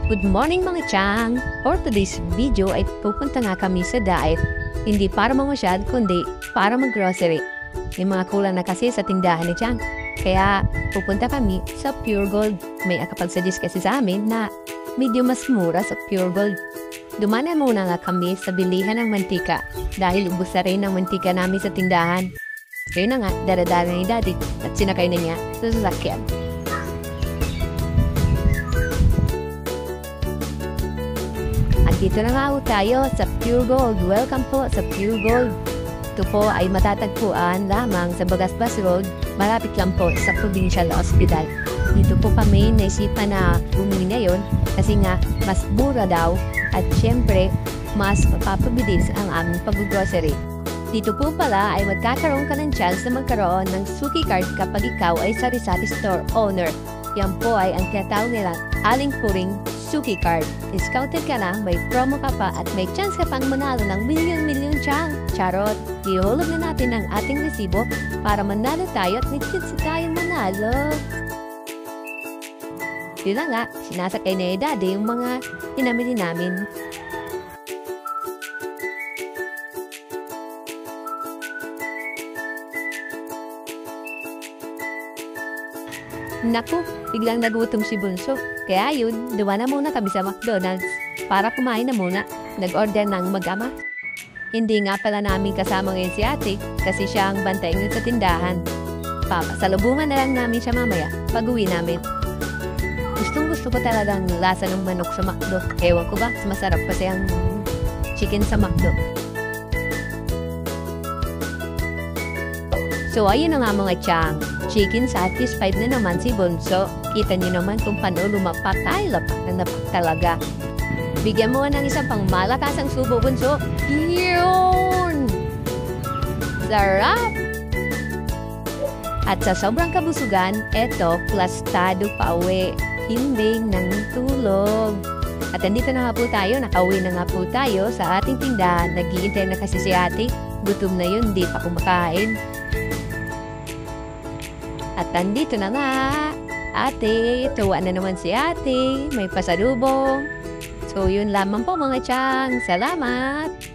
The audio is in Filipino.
Good morning mga chang! For today's video ay pupunta nga kami sa diet. Hindi para mamasyal kundi para mag-grocery. May mga kulang na kasi sa tindahan ni Chang. Kaya pupunta kami sa Pure Gold. May akapag-suggest kasi sa amin na medyo mas mura sa Pure Gold. Dumanan muna nga kami sa bilihan ng mantika dahil ubos na rin ang mantika namin sa tindahan. Kaya na nga, daradara ni Daddy at sinakay na niya sa sasakyan. Dito na nga tayo sa Pure Gold. Welcome po sa Pure Gold. Ito po ay matatagpuan lamang sa Bagasbas Road. Malapit lang po sa Provincial Hospital. Dito po kami naisipan na bumili ngayon kasi nga mas mura daw at syempre mas mapapabilis ang aming pag-grocery. Dito po pala ay magkakaroon ka ng chance na magkaroon ng Suki Card kapag ikaw ay sari-sari store owner. Yan po ay ang tinatawag nilang Aling Puring Suki Card. Discounted ka na, may promo ka pa at may chance ka pang manalo ng milyon-milyon chang. Charot! Ihulog na natin ang ating resibo para manalo tayo at may chance tayong manalo. Yun na nga, sinasakay na Daddy yung mga pinamili namin. Naku, biglang nagutom si Bunso. Kaya yun, duwa na muna kami sa McDonald's para kumain na muna. Nag-order ng mag-ama. Hindi nga pala namin kasama ngayon si ate kasi siya ang bantay ngayon sa tindahan. Papasalubungan na lang namin siya mamaya pag-uwi namin. Gustong-gusto ko talagang lasa ng manok sa McDo. Ewan ko ba, masarap kasi ang chicken sa McDo. So ayun na nga mga chang. Chicken satisfied na naman si Bunso. Kita niyo naman kung paano lumapak. Ay, lapak na napak talaga. Bigyan mo ng isang pang malakasang subo, Bunso. Yun! Sarap! At sa sobrang kabusugan, eto, plastado pa uwi. Hindi ng tulog. At andito na nga po tayo, nakauwi na nga po tayo sa ating tindahan. Nag-iintay na kasi si ate. Gutom na yun, di pa kumakain. At nandito na nga, ate, tuwa na naman si ate, may pasalubong. So yun lamang po mga chang, salamat!